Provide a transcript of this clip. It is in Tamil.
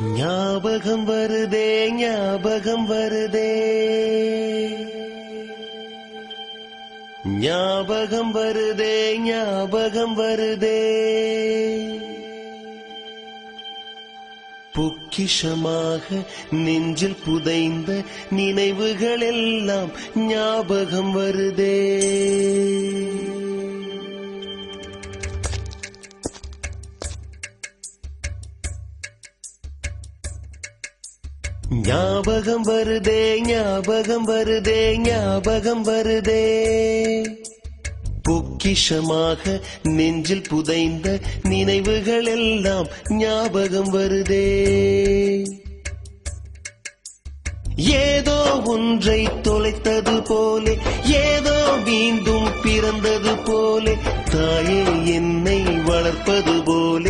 ஞாபகம் வருதே ஞாபகம் வருதே ஞாபகம் வருதே ஞாபகம் வருதே பொக்கிஷமாக நெஞ்சில் புதைந்த நினைவுகள் எல்லாம் ஞாபகம் வருதே. ஞாபகம் வருதே ஞாபகம் வருதே ஞாபகம் வருதே பொக்கிஷமாக நெஞ்சில் புதைந்த நினைவுகள் எல்லாம் ஞாபகம் வருதே. ஏதோ ஒன்றை தொலைத்தது போலே ஏதோ மீண்டும் பிறந்தது போலே தாயே என்னை வளர்ப்பது போலே